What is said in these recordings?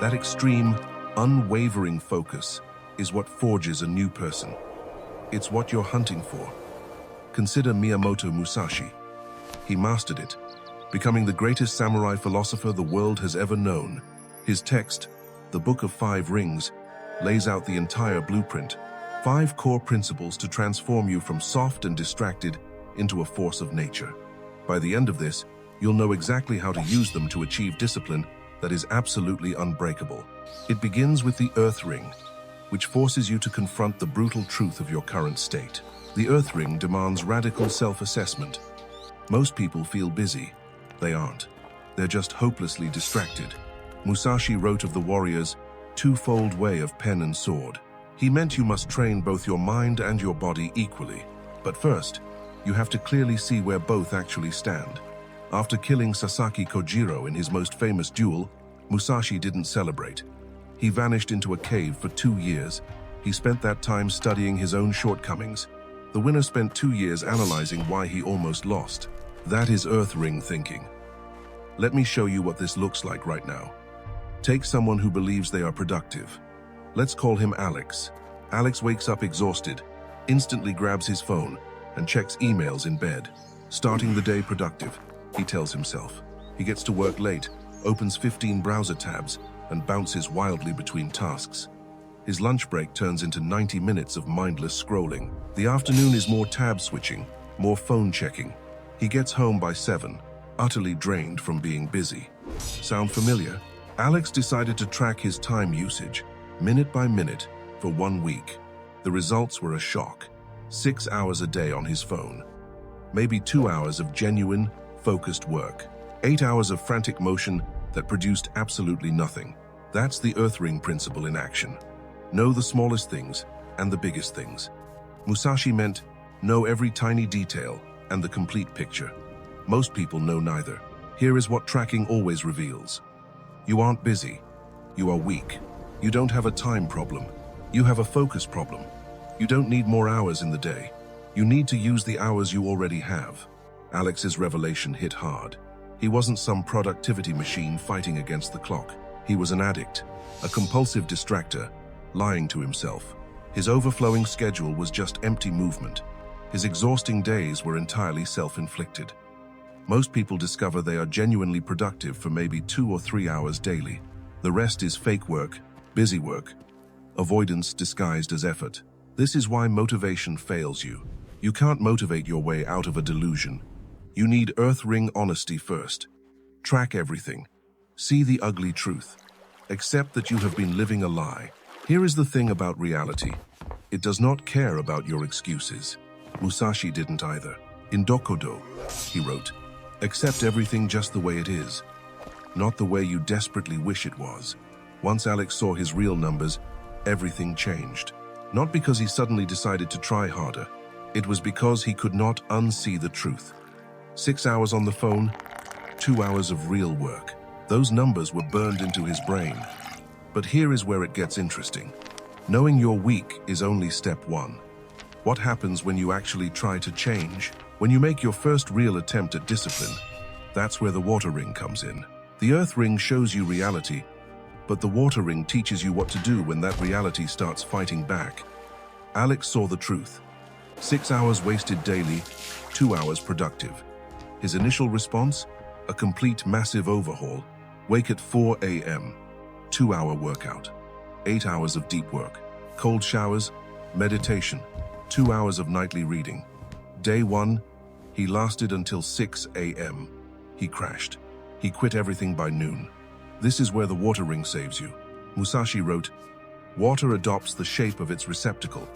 That extreme, unwavering focus is what forges a new person. It's what you're hunting for. Consider Miyamoto Musashi. He mastered it, becoming the greatest samurai philosopher the world has ever known. His text, The Book of Five Rings, lays out the entire blueprint. 5 core principles to transform you from soft and distracted into a force of nature. By the end of this, you'll know exactly how to use them to achieve discipline that is absolutely unbreakable. It begins with the Earth Ring, which forces you to confront the brutal truth of your current state. The Earth Ring demands radical self-assessment. Most people feel busy. They aren't. They're just hopelessly distracted. Musashi wrote of the warrior's twofold way of pen and sword. He meant you must train both your mind and your body equally. But first, you have to clearly see where both actually stand. After killing Sasaki Kojiro in his most famous duel, Musashi didn't celebrate. He vanished into a cave for 2 years. He spent that time studying his own shortcomings. The winner spent 2 years analyzing why he almost lost. That is Earth Ring thinking. Let me show you what this looks like right now. Take someone who believes they are productive. Let's call him Alex. Alex wakes up exhausted, instantly grabs his phone, and checks emails in bed. Starting the day productive, he tells himself. He gets to work late, opens 15 browser tabs, and bounces wildly between tasks. His lunch break turns into 90 minutes of mindless scrolling. The afternoon is more tab switching, more phone checking. He gets home by 7, utterly drained from being busy. Sound familiar? Alex decided to track his time usage, minute by minute, for 1 week. The results were a shock. 6 hours a day on his phone. Maybe 2 hours of genuine, focused work. 8 hours of frantic motion that produced absolutely nothing. That's the Earth Ring principle in action. Know the smallest things and the biggest things. Musashi meant know every tiny detail and the complete picture. Most people know neither. Here is what tracking always reveals. You aren't busy. You are weak. You don't have a time problem. You have a focus problem. You don't need more hours in the day. You need to use the hours you already have. Alex's revelation hit hard. He wasn't some productivity machine fighting against the clock. He was an addict, a compulsive distractor, lying to himself. His overflowing schedule was just empty movement. His exhausting days were entirely self-inflicted. Most people discover they are genuinely productive for maybe 2 or 3 hours daily. The rest is fake work, busy work, avoidance disguised as effort. This is why motivation fails you. You can't motivate your way out of a delusion. You need Earth Ring honesty first. Track everything. See the ugly truth. Accept that you have been living a lie. Here is the thing about reality. It does not care about your excuses. Musashi didn't either. In Dokudo, he wrote, accept everything just the way it is, not the way you desperately wish it was. Once Alex saw his real numbers, everything changed. Not because he suddenly decided to try harder. It was because he could not unsee the truth. 6 hours on the phone, 2 hours of real work. Those numbers were burned into his brain. But here is where it gets interesting. Knowing you're weak is only step 1. What happens when you actually try to change? When you make your first real attempt at discipline, that's where the water ring comes in. The Earth Ring shows you reality, but the water ring teaches you what to do when that reality starts fighting back. Alex saw the truth. 6 hours wasted daily, 2 hours productive. His initial response? A complete massive overhaul. Wake at 4 a.m. 2-hour workout. 8 hours of deep work. Cold showers, meditation, 2 hours of nightly reading. Day 1, he lasted until 6 a.m. He crashed. He quit everything by noon. This is where the water ring saves you. Musashi wrote, water adopts the shape of its receptacle.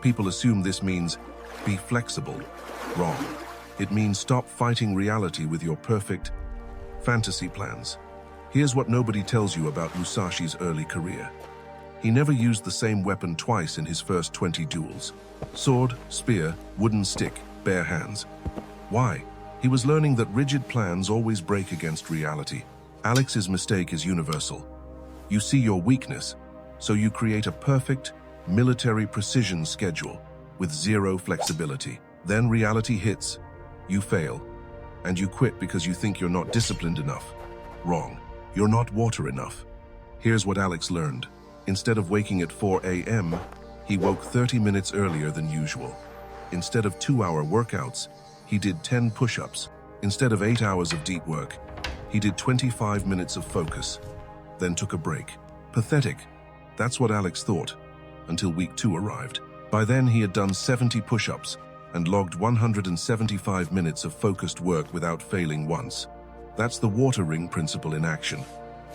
People assume this means be flexible. Wrong. It means stop fighting reality with your perfect fantasy plans. Here's what nobody tells you about Musashi's early career. He never used the same weapon twice in his first 20 duels. Sword, spear, wooden stick, bare hands. Why? He was learning that rigid plans always break against reality. Alex's mistake is universal. You see your weakness, so you create a perfect, military precision schedule with zero flexibility. Then reality hits, you fail, and you quit because you think you're not disciplined enough. Wrong. You're not water enough. Here's what Alex learned. Instead of waking at 4 a.m., he woke 30 minutes earlier than usual. Instead of 2-hour workouts, he did 10 push-ups. Instead of 8 hours of deep work, he did 25 minutes of focus, then took a break. Pathetic. That's what Alex thought, until week 2 arrived. By then, he had done 70 push-ups and logged 175 minutes of focused work without failing once. That's the water ring principle in action.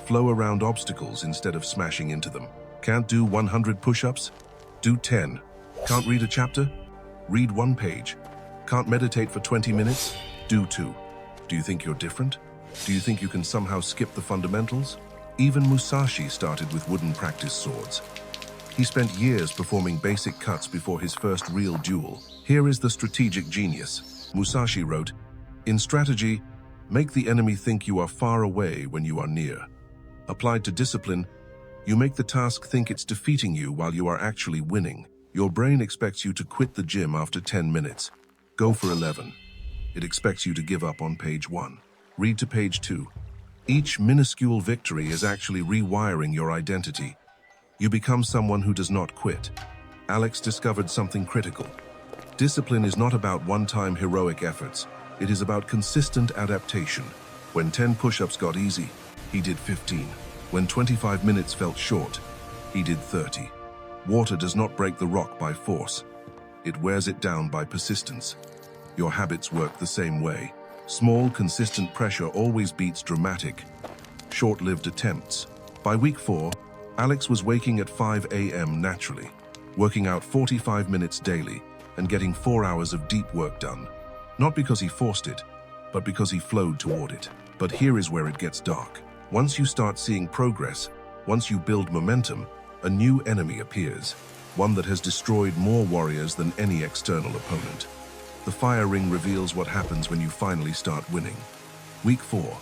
Flow around obstacles instead of smashing into them. Can't do 100 push-ups? Do 10. Can't read a chapter? Read 1 page. Can't meditate for 20 minutes? Do 2. Do you think you're different? Do you think you can somehow skip the fundamentals? Even Musashi started with wooden practice swords. He spent years performing basic cuts before his first real duel. Here is the strategic genius. Musashi wrote, "In strategy, make the enemy think you are far away when you are near. Applied to discipline, you make the task think it's defeating you while you are actually winning. Your brain expects you to quit the gym after 10 minutes. Go for 11. It expects you to give up on page 1. Read to page 2. Each minuscule victory is actually rewiring your identity. You become someone who does not quit." Alex discovered something critical. Discipline is not about one-time heroic efforts. It is about consistent adaptation. When 10 push-ups got easy, he did 15. When 25 minutes felt short, he did 30. Water does not break the rock by force. It wears it down by persistence. Your habits work the same way. Small, consistent pressure always beats dramatic, short-lived attempts. By week 4, Alex was waking at 5 a.m. naturally, working out 45 minutes daily, and getting 4 hours of deep work done. Not because he forced it, but because he flowed toward it. But here is where it gets dark. Once you start seeing progress, once you build momentum, a new enemy appears, one that has destroyed more warriors than any external opponent. The fire ring reveals what happens when you finally start winning. Week 4.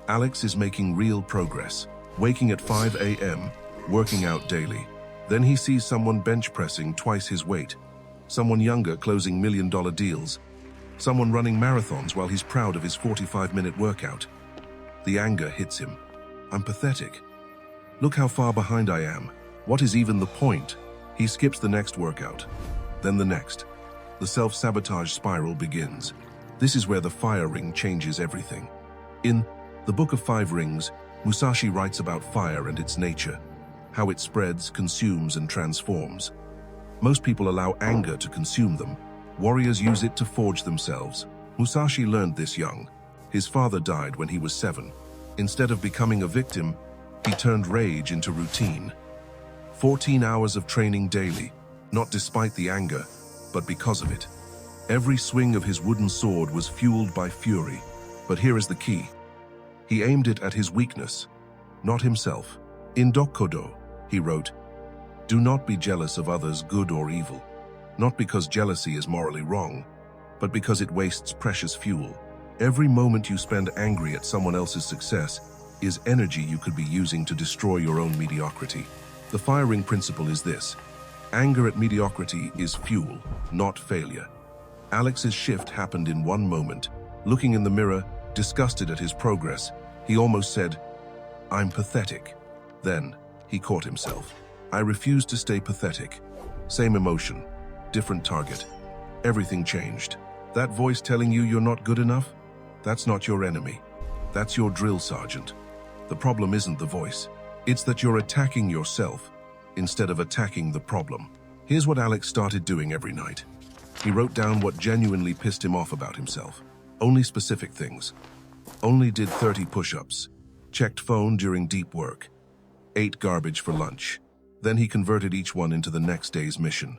Alex is making real progress, waking at 5 a.m., working out daily. Then he sees someone bench pressing twice his weight, someone younger closing million-dollar deals, someone running marathons while he's proud of his 45-minute workout. The anger hits him. I'm pathetic. Look how far behind I am. What is even the point? He skips the next workout, then the next. The self-sabotage spiral begins. This is where the fire ring changes everything. In The Book of 5 Rings, Musashi writes about fire and its nature, how it spreads, consumes, and transforms. Most people allow anger to consume them. Warriors use it to forge themselves. Musashi learned this young. His father died when he was 7. Instead of becoming a victim, he turned rage into routine. 14 hours of training daily, not despite the anger, but because of it. Every swing of his wooden sword was fueled by fury. But here is the key. He aimed it at his weakness, not himself. In Dokudo, he wrote, "Do not be jealous of others, good or evil. Not because jealousy is morally wrong, but because it wastes precious fuel. Every moment you spend angry at someone else's success is energy you could be using to destroy your own mediocrity." The fire ring principle is this: anger at mediocrity is fuel, not failure. Alex's shift happened in one moment. Looking in the mirror, disgusted at his progress, he almost said, "I'm pathetic." Then, he caught himself. "I refuse to stay pathetic." Same emotion, different target. Everything changed. That voice telling you you're not good enough? That's not your enemy. That's your drill sergeant. The problem isn't the voice. It's that you're attacking yourself instead of attacking the problem. Here's what Alex started doing every night. He wrote down what genuinely pissed him off about himself. Only specific things. Only did 30 push-ups. Checked phone during deep work. Ate garbage for lunch. Then he converted each one into the next day's mission.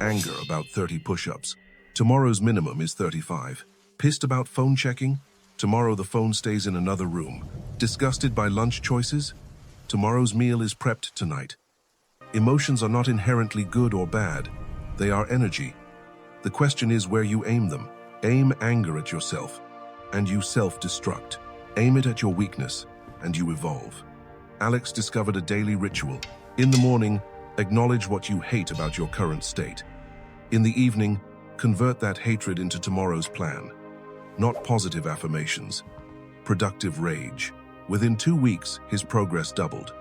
Anger about 30 push-ups. Tomorrow's minimum is 35. Pissed about phone checking? Tomorrow the phone stays in another room. Disgusted by lunch choices? Tomorrow's meal is prepped tonight. Emotions are not inherently good or bad. They are energy. The question is where you aim them. Aim anger at yourself, and you self-destruct. Aim it at your weakness, and you evolve. Alex discovered a daily ritual. In the morning, acknowledge what you hate about your current state. In the evening, convert that hatred into tomorrow's plan. Not positive affirmations, productive rage. Within 2 weeks, his progress doubled.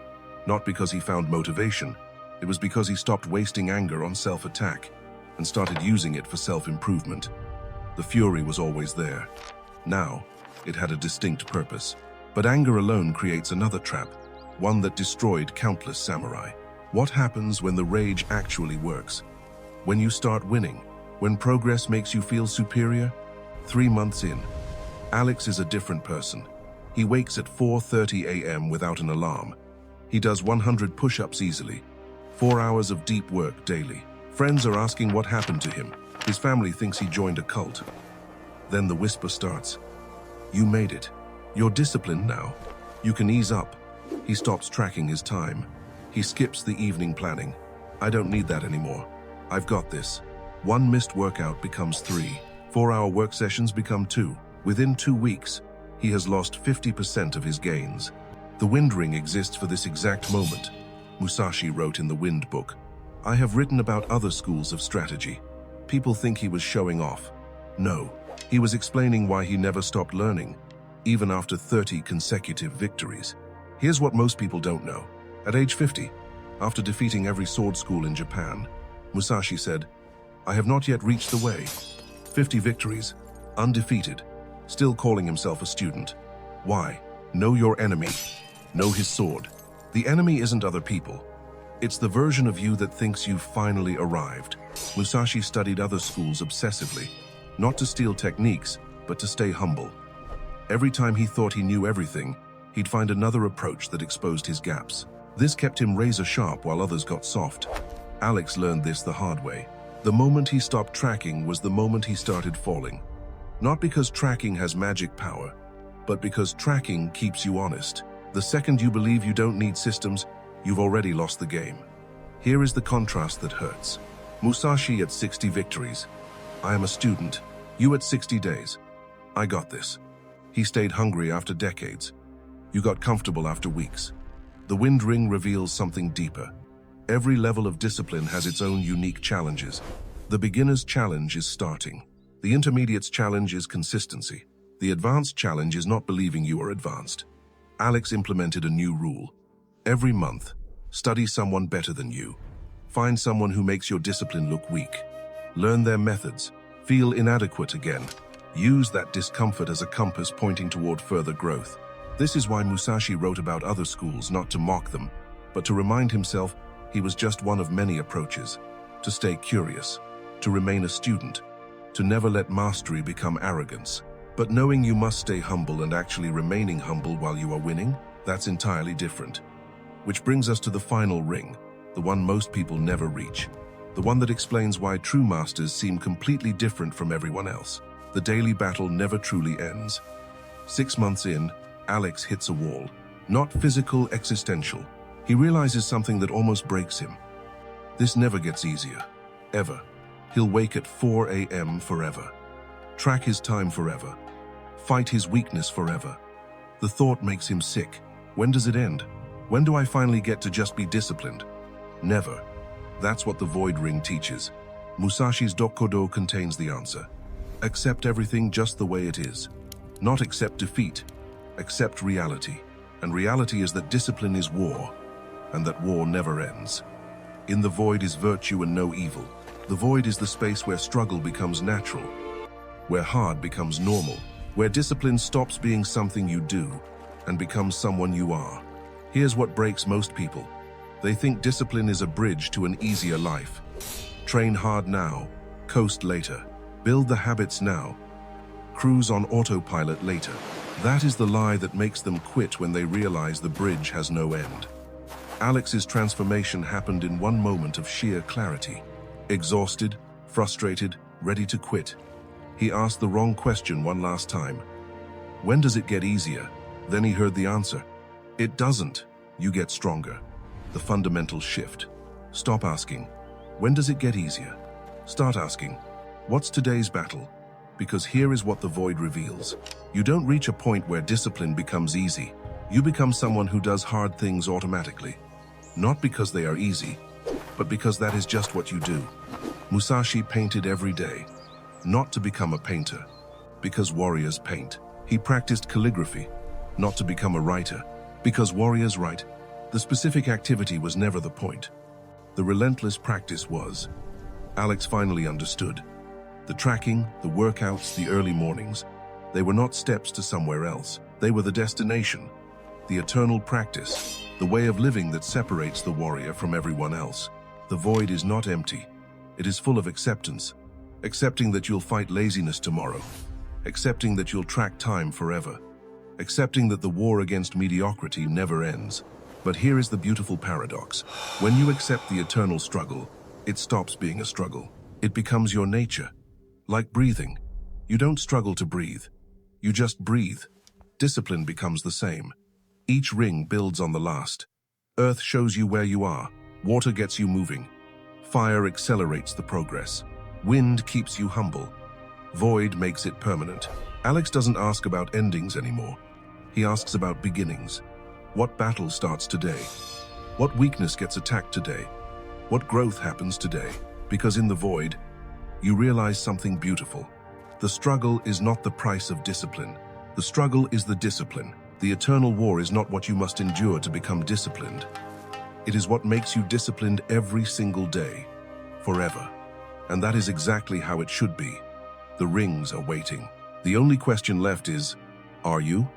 Not because he found motivation. It was because he stopped wasting anger on self-attack and started using it for self-improvement. The fury was always there. Now, it had a distinct purpose. But anger alone creates another trap, one that destroyed countless samurai. What happens when the rage actually works? When you start winning? When progress makes you feel superior? 3 months in, Alex is a different person. He wakes at 4:30 a.m. without an alarm. He does 100 push-ups easily. 4 hours of deep work daily. Friends are asking what happened to him. His family thinks he joined a cult. Then the whisper starts. You made it. You're disciplined now. You can ease up. He stops tracking his time. He skips the evening planning. I don't need that anymore. I've got this. 1 missed workout becomes 3. 4-hour work sessions become 2. Within 2 weeks, he has lost 50% of his gains. The wind ring exists for this exact moment. Musashi wrote in the Wind book. I have written about other schools of strategy. People think he was showing off. No, he was explaining why he never stopped learning, even after 30 consecutive victories. Here's what most people don't know. At age 50, after defeating every sword school in Japan, Musashi said, I have not yet reached the way. 50 victories, undefeated, still calling himself a student. Why? Know your enemy. Know his sword. The enemy isn't other people. It's the version of you that thinks you've finally arrived. Musashi studied other schools obsessively, not to steal techniques, but to stay humble. Every time he thought he knew everything, he'd find another approach that exposed his gaps. This kept him razor sharp while others got soft. Alex learned this the hard way. The moment he stopped tracking was the moment he started falling. Not because tracking has magic power, but because tracking keeps you honest. The second you believe you don't need systems, you've already lost the game. Here is the contrast that hurts. Musashi at 60 victories. I am a student. You at 60 days. I got this. He stayed hungry after decades. You got comfortable after weeks. The wind ring reveals something deeper. Every level of discipline has its own unique challenges. The beginner's challenge is starting. The intermediate's challenge is consistency. The advanced challenge is not believing you are advanced. Alex implemented a new rule. Every month, study someone better than you. Find someone who makes your discipline look weak. Learn their methods. Feel inadequate again. Use that discomfort as a compass pointing toward further growth. This is why Musashi wrote about other schools, not to mock them, but to remind himself he was just one of many approaches. To stay curious, to remain a student, to never let mastery become arrogance. But knowing you must stay humble and actually remaining humble while you are winning, that's entirely different. Which brings us to the final ring, the one most people never reach. The one that explains why true masters seem completely different from everyone else. The daily battle never truly ends. 6 months in, Alex hits a wall. Not physical, existential. He realizes something that almost breaks him. This never gets easier. Ever. He'll wake at 4 a.m. forever. Track his time forever. Fight his weakness forever. The thought makes him sick. When does it end? When do I finally get to just be disciplined? Never. That's what the Void Ring teaches. Musashi's Dokudo contains the answer. Accept everything just the way it is. Not accept defeat. Accept reality. And reality is that discipline is war, and that war never ends. In the void is virtue and no evil. The void is the space where struggle becomes natural, where hard becomes normal, where discipline stops being something you do and becomes someone you are. Here's what breaks most people. They think discipline is a bridge to an easier life. Train hard now, coast later. Build the habits now, cruise on autopilot later. That is the lie that makes them quit when they realize the bridge has no end. Alex's transformation happened in one moment of sheer clarity. Exhausted, frustrated, ready to quit. He asked the wrong question one last time. When does it get easier? Then he heard the answer. It doesn't. You get stronger. The fundamental shift. Stop asking, when does it get easier? Start asking, what's today's battle? Because here is what the void reveals. You don't reach a point where discipline becomes easy. You become someone who does hard things automatically. Not because they are easy, but because that is just what you do. Musashi painted every day, not to become a painter, because warriors paint. He practiced calligraphy, not to become a writer, because warriors write. The specific activity was never the point. The relentless practice was. Alex finally understood. The tracking, the workouts, the early mornings, they were not steps to somewhere else. They were the destination, the eternal practice, the way of living that separates the warrior from everyone else. The void is not empty. It is full of acceptance. Accepting that you'll fight laziness tomorrow. Accepting that you'll track time forever. Accepting that the war against mediocrity never ends. But here is the beautiful paradox. When you accept the eternal struggle, it stops being a struggle. It becomes your nature. Like breathing. You don't struggle to breathe. You just breathe. Discipline becomes the same. Each ring builds on the last. Earth shows you where you are. Water gets you moving. Fire accelerates the progress. Wind keeps you humble. Void makes it permanent. Alex doesn't ask about endings anymore. He asks about beginnings. What battle starts today? What weakness gets attacked today? What growth happens today? Because in the void, you realize something beautiful. The struggle is not the price of discipline. The struggle is the discipline. The eternal war is not what you must endure to become disciplined. It is what makes you disciplined every single day, forever. And that is exactly how it should be. The rings are waiting. The only question left is, are you?